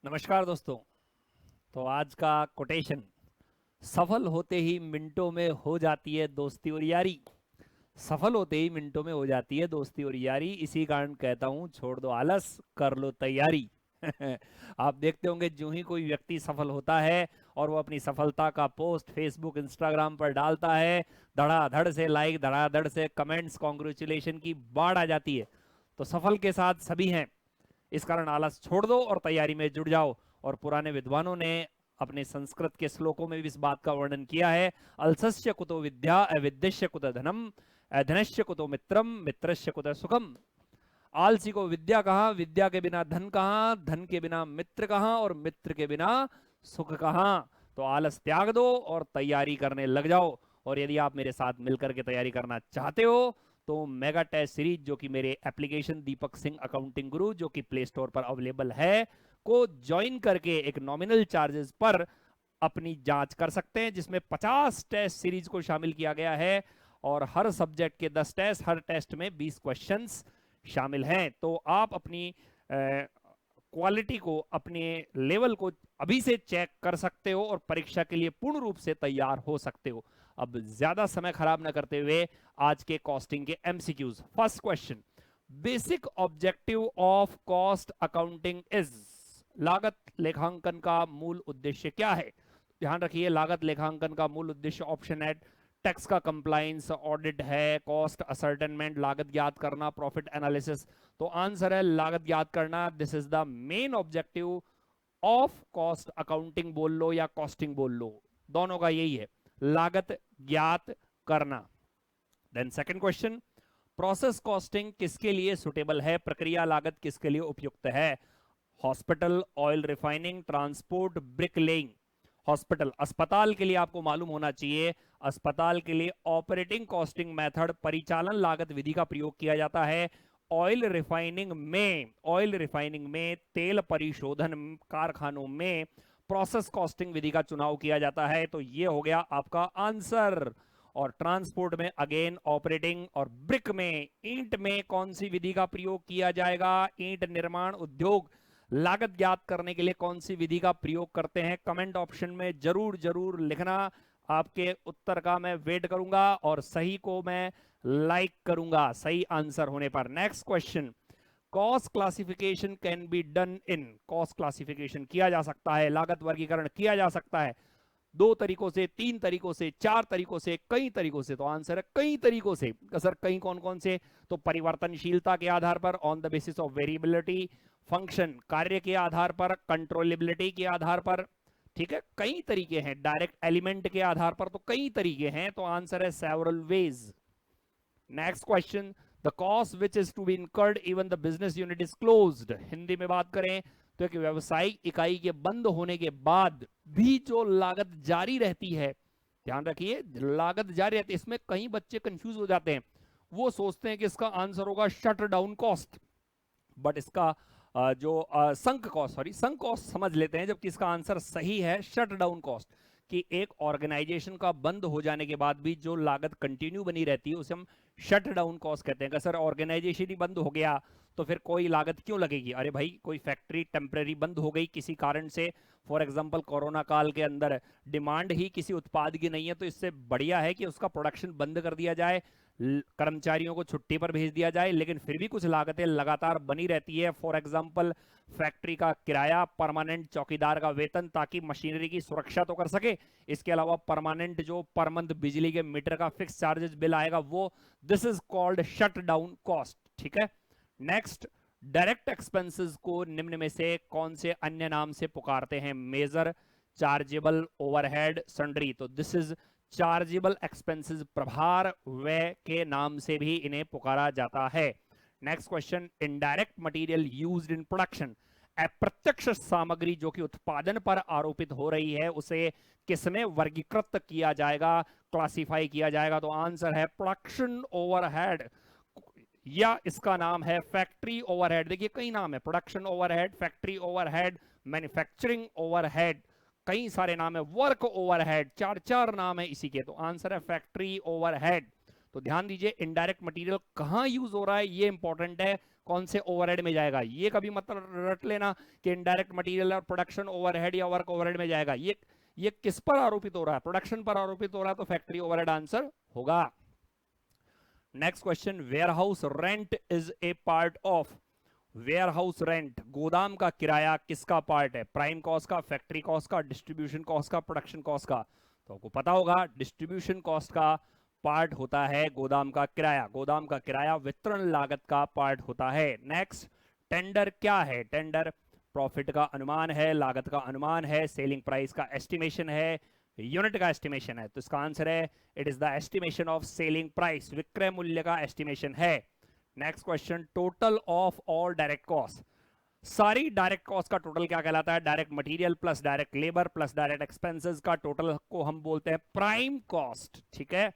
नमस्कार दोस्तों। तो आज का कोटेशन, सफल होते ही मिनटों में हो जाती है दोस्ती और यारी। सफल होते ही मिनटों में हो जाती है दोस्ती और यारी, इसी कारण कहता हूं छोड़ दो आलस, कर लो तैयारी। आप देखते होंगे जो ही कोई व्यक्ति सफल होता है और वो अपनी सफलता का पोस्ट फेसबुक इंस्टाग्राम पर डालता है, धड़ाधड़ से लाइक, धड़ाधड़ से कमेंट्स, कॉन्ग्रेचुलेशन की बाढ़ आ जाती है। तो सफल के साथ सभी हैं, इस कारण आलस छोड़ दो और तैयारी में जुट जाओ। और पुराने विद्वानों ने अपने संस्कृत के श्लोकों में भी इस बात का वर्णन किया है। अल्सस्य कुतो विद्या, अविद्यस्य कुत धनम, अधनस्य कुतो मित्रम, मित्रस्य कुत सुखम। आलसी को विद्या कहाँ, विद्या के बिना धन कहाँ, धन के बिना मित्र कहाँ, और मित्र के बिना सुख कहाँ। तो आलस त्याग दो और तैयारी करने लग जाओ। और यदि आप मेरे साथ मिलकर के तैयारी करना चाहते हो तो मेगा टेस्ट सीरीज, जो कि मेरे एप्लीकेशन दीपक सिंह अकाउंटिंग गुरु, जो कि प्ले स्टोर पर अवेलेबल है, को ज्वाइन करके एक नॉमिनल चार्जेस पर अपनी जांच कर सकते हैं, जिसमें 50 टेस्ट सीरीज को शामिल किया गया है और हर सब्जेक्ट के 10 टेस्ट, हर टेस्ट में 20 क्वेश्चंस शामिल हैं। तो आप अपनी क्वालिटी को, अपने लेवल को अभी से चेक कर सकते हो और परीक्षा के लिए पूर्ण रूप से तैयार हो सकते हो। अब ज्यादा समय खराब न करते हुए आज के कॉस्टिंग के MCQs. First question, basic objective of cost accounting is. लागत लेखांकन का मूल उद्देश्य क्या है? ध्यान रखिए, लागत लेखांकन का मूल उद्देश्य ऑप्शन है टैक्स का कंप्लायंस, ऑडिट है, कॉस्ट असर्टेनमेंट, लागत ज्ञात करना, प्रॉफिट एनालिसिस। तो आंसर है लागत ज्ञात करना। This is the main objective of cost accounting बोल लो या कॉस्टिंग बोल लो, दोनों का यही है, लागत ज्ञात करना। Then second question, process costing किसके लिए सुटेबल है? प्रक्रिया लागत किसके लिए उपयुक्त है? Hospital, oil refining, transport, brick laying. Hospital, अस्पताल के लिए आपको मालूम होना चाहिए, अस्पताल के लिए ऑपरेटिंग कॉस्टिंग मेथड, परिचालन लागत विधि का प्रयोग किया जाता है। ऑयल रिफाइनिंग में तेल परिशोधन कारखानों में प्रोसेस कॉस्टिंग विधि का चुनाव किया जाता है। तो ये हो गया आपका आंसर। और ट्रांसपोर्ट में अगेन ऑपरेटिंग, और ब्रिक में, ईंट में कौन सी विधि का प्रयोग किया जाएगा? ईंट निर्माण उद्योग लागत ज्ञात करने के लिए कौन सी विधि का प्रयोग करते हैं? कमेंट ऑप्शन में जरूर जरूर लिखना। आपके उत्तर का मैं वेट करूंगा और सही को मैं लाइक करूंगा सही आंसर होने पर। Next question, cost classification can be done in. Cost classification किया जा सकता है, लागत वर्गीकरण किया जा सकता है दो तरीकों से, तीन तरीकों से, चार तरीकों से, कई तरीकों से। तो आंसर है कई तरीकों से। सर कई कौन कौन से? तो परिवर्तनशीलता के आधार पर, on the basis of variability, function कार्य के आधार पर, कंट्रोलेबिलिटी के आधार पर, ठीक है, कई तरीके हैं, डायरेक्ट एलिमेंट के आधार पर, तो कई तरीके हैं। तो आंसर है several ways. Next question, the cost which is to be incurred even the business unit is closed. Hindi में बात करें तो एक व्यवसायिक इकाई के बंद होने के बाद भी जो लागत जारी रहती है, ध्यान रखिए लागत जारी रहती है, इसमें कई बच्चे कंफ्यूज हो जाते हैं, वो सोचते हैं कि इसका आंसर होगा शट डाउन कॉस्ट, बट इसका जो sunk cost, sorry sunk cost समझ लेते हैं, जबकि इसका आंसर सही है शट डाउन कॉस्ट। कि एक ऑर्गेनाइजेशन का बंद हो जाने के बाद भी जो लागत कंटिन्यू बनी रहती है उसे हम शट डाउन कॉस्ट कहते हैं। सर ऑर्गेनाइजेशन ही बंद हो गया तो फिर कोई लागत क्यों लगेगी? अरे भाई कोई फैक्ट्री टेम्परेरी बंद हो गई किसी कारण से, फॉर एग्जांपल कोरोना काल के अंदर डिमांड ही किसी उत्पाद की नहीं है, तो इससे बढ़िया है कि उसका प्रोडक्शन बंद कर दिया जाए, कर्मचारियों को छुट्टी पर भेज दिया जाए, लेकिन फिर भी कुछ लागतें लगातार बनी रहती है। फॉर एग्जांपल फैक्ट्री का किराया, परमानेंट चौकीदार का वेतन, ताकि मशीनरी की सुरक्षा तो कर सके, इसके अलावा परमानेंट जो पर मंथ बिजली के मीटर का फिक्स चार्जेस बिल आएगा वो, this is called shut down cost. ठीक है, नेक्स्ट, डायरेक्ट एक्सपेंसेस को निम्न में से कौन से अन्य नाम से पुकारते हैं? Major, chargeable, overhead, sundry. तो दिस इज चार्जेबल एक्सपेंसेस, प्रभार व्यय के नाम से भी इन्हें पुकारा जाता है। Next question, indirect material used in production. अप्रत्यक्ष सामग्री जो कि उत्पादन पर आरोपित हो रही है उसे किसमें वर्गीकृत किया जाएगा, क्लासिफाई किया जाएगा? तो आंसर है प्रोडक्शन ओवरहेड, या इसका नाम है फैक्ट्री ओवरहेड। देखिए कई नाम है, production overhead, factory overhead, manufacturing overhead, कई सारे नाम है, वर्क ओवरहेड, चार चार नाम है इसी के। तो आंसर है फैक्ट्री ओवरहेड। तो ध्यान दीजिए इनडायरेक्ट मटेरियल कहां यूज हो रहा है ये इंपॉर्टेंट है। कौन से ओवरहेड में जाएगा, ये कभी मत रट लेना कि इनडायरेक्ट मटेरियल और प्रोडक्शन ओवरहेड या वर्क ओवरहेड में जाएगा। ये किस पर आरोपित हो रहा है, प्रोडक्शन पर आरोपित हो रहा है, तो फैक्ट्री ओवरहेड आंसर होगा। Next question, warehouse rent is a part of, warehouse rent गोदाम का किराया किसका पार्ट है, प्राइम कॉस्ट का, फैक्ट्री कॉस्ट का, डिस्ट्रीब्यूशन कॉस्ट का, प्रोडक्शन कॉस्ट का। तो आपको पता होगा डिस्ट्रीब्यूशन कॉस्ट का पार्ट होता है गोदाम का किराया, गोदाम का किराया वितरण लागत का पार्ट होता है। नेक्स्ट, टेंडर क्या है, टेंडर प्रॉफिट का अनुमान है, लागत का अनुमान है, सेलिंग प्राइस का एस्टिमेशन है, यूनिट का एस्टिमेशन है। तो इसका आंसर है it is the estimation of selling price, विक्रय मूल्य का एस्टिमेशन है। Next question, total of all direct cost, सारी डायरेक्ट कॉस्ट का टोटल क्या कहलाता है, direct material plus direct labour plus direct expenses का टोटल को हम बोलते हैं प्राइम कॉस्ट, ठीक है।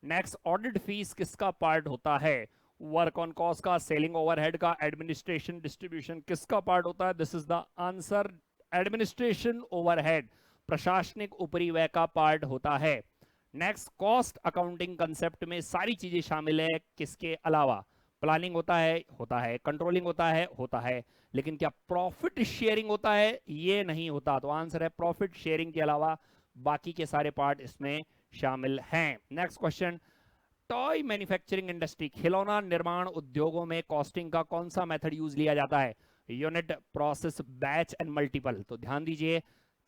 नेक्स्ट, ऑडिट फीस किसका पार्ट होता है, वर्क ऑन कॉस्ट का, सेलिंग ओवरहेड का, एडमिनिस्ट्रेशन डिस्ट्रीब्यूशन किसका पार्ट होता है, this is the answer, administration overhead, प्रशासनिक उपरि व्यय का पार्ट होता है। नेक्स्ट, कॉस्ट अकाउंटिंग कंसेप्ट में सारी चीजें शामिल है किसके अलावा, प्लानिंग होता है, कंट्रोलिंग होता है, लेकिन क्या प्रॉफिट शेयरिंग होता है, ये नहीं होता। तो आंसर है प्रॉफिट शेयरिंग के अलावा बाकी के सारे पार्ट इसमें शामिल हैं। Next question, toy manufacturing industry, खिलौना निर्माण उद्योगों में कॉस्टिंग का कौन सा मेथड यूज लिया जाता है, unit, process, batch and multiple. तो ध्यान दीजिए,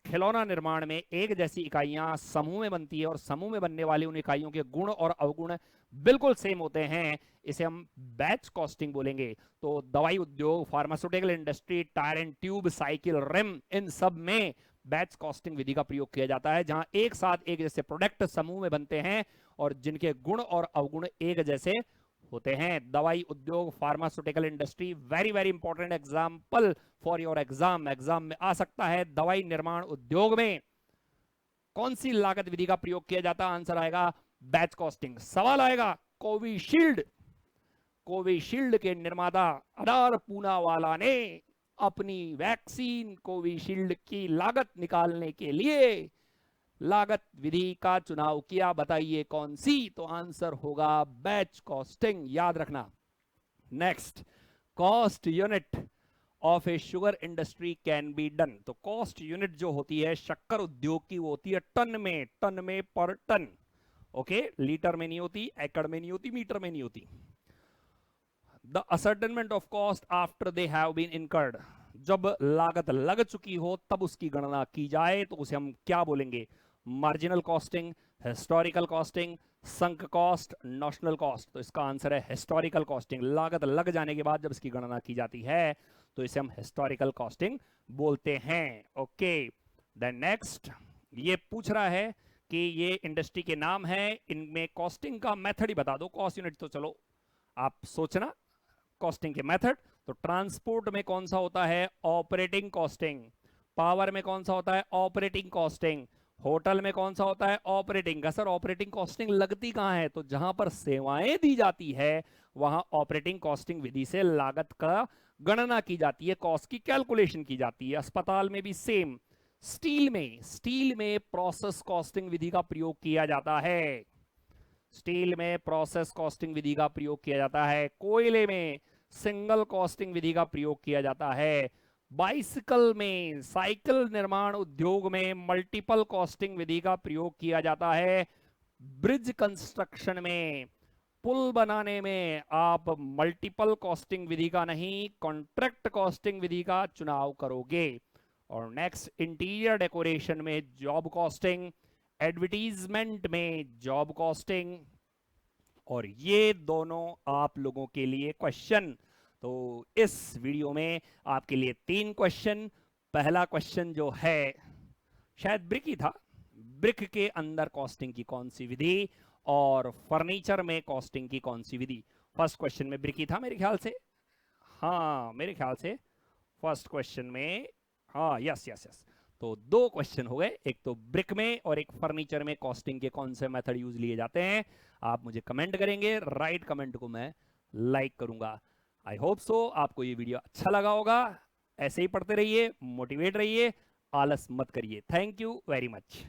खिलौना निर्माण में एक जैसी इकाइयां समूह में बनती है और समूह में बनने वाली उन इकाइयों के गुण और अवगुण बिल्कुल सेम होते हैं, इसे हम बैच कॉस्टिंग बोलेंगे। तो दवाई उद्योग, pharmaceutical industry, tyre and tube, cycle, rim, इन सब में बैच कॉस्टिंग विधि का प्रयोग किया जाता है, जहां एक साथ एक जैसे प्रोडक्ट समूह में बनते हैं और जिनके गुण और अवगुण एक जैसे होते हैं। दवाई उद्योग, pharmaceutical industry, very very important example for your exam में आ सकता है। दवाई निर्माण उद्योग में कौन सी लागत विधि का प्रयोग किया जाता है, आंसर आएगा बैच कॉस्टिंग। सवाल आएगा, कोविशील्ड के निर्माता अडार पूनावाला ने अपनी वैक्सीन कोविशील्ड की लागत निकालने के लिए लागत विधि का चुनाव किया, बताइए कौन सी। तो आंसर होगा बैच कॉस्टिंग, याद रखना। Next, cost unit of A sugar industry can be done. तो कॉस्ट यूनिट जो होती है शक्कर उद्योग की, वो होती है टन में पर टन, ओके, लीटर में नहीं होती, एकड़ में नहीं होती, मीटर में नहीं होती। The ascertainment of cost after they have been incurred, जब लागत लग चुकी हो तब उसकी गणना की जाए तो उसे हम क्या बोलेंगे, marginal costing, historical costing, sunk cost, notional cost. तो इसका आंसर है हिस्टोरिकल कॉस्टिंग, लागत लग जाने के बाद जब इसकी गणना की जाती है तो इसे हम हिस्टोरिकल कॉस्टिंग बोलते हैं, ओके। देन नेक्स्ट, ये पूछ रहा है कि ये इंडस्ट्री के नाम है, इनमें कॉस्टिंग का मेथड ही बता दो। कॉस्ट यूनिट तो चलो आप सोचना, कॉस्टिंग के मेथड, तो ट्रांसपोर्ट में कौन सा होता है, ऑपरेटिंग कॉस्टिंग, पावर में कौन सा होता है, ऑपरेटिंग कॉस्टिंग, होटल में कौन सा होता है, ऑपरेटिंग। सर ऑपरेटिंग कॉस्टिंग लगती कहां है, तो जहां पर सेवाएं दी जाती है वहां ऑपरेटिंग कॉस्टिंग विधि से लागत का गणना की जाती है, कॉस्ट की कैलकुलेशन की जाती है। अस्पताल में भी सेम। स्टील में प्रोसेस कॉस्टिंग विधि का प्रयोग किया जाता है, स्टील में प्रोसेस कॉस्टिंग विधि का प्रयोग किया जाता है। कोयले में सिंगल कॉस्टिंग विधि का प्रयोग किया जाता है। बाइसिकल में, साइकिल निर्माण उद्योग में मल्टीपल कॉस्टिंग विधि का प्रयोग किया जाता है। ब्रिज कंस्ट्रक्शन में, पुल बनाने में आप मल्टीपल कॉस्टिंग विधि का नहीं, कॉन्ट्रैक्ट कॉस्टिंग विधि का चुनाव करोगे। और नेक्स्ट, इंटीरियर डेकोरेशन में जॉब कॉस्टिंग, एडवर्टीजमेंट में जॉब कॉस्टिंग। और ये दोनों आप लोगों के लिए क्वेश्चन, तो इस वीडियो में आपके लिए 3 क्वेश्चन। पहला क्वेश्चन जो है शायद ब्रिक ही था, ब्रिक के अंदर कॉस्टिंग की कौन सी विधि और फर्नीचर में कॉस्टिंग की कौन सी विधि। फर्स्ट क्वेश्चन में ब्रिक ही था मेरे ख्याल से, हाँ मेरे ख्याल से फर्स्ट क्वेश्चन में, हाँ यस। तो 2 क्वेश्चन हो गए, एक तो ब्रिक में और एक फर्नीचर में कॉस्टिंग के कौन से मेथड यूज लिए जाते हैं। आप मुझे कमेंट करेंगे, राइट कमेंट को मैं लाइक करूंगा। आई होप सो आपको ये वीडियो अच्छा लगा होगा। ऐसे ही पढ़ते रहिए, मोटिवेट रहिए, आलस मत करिए। Thank you very much.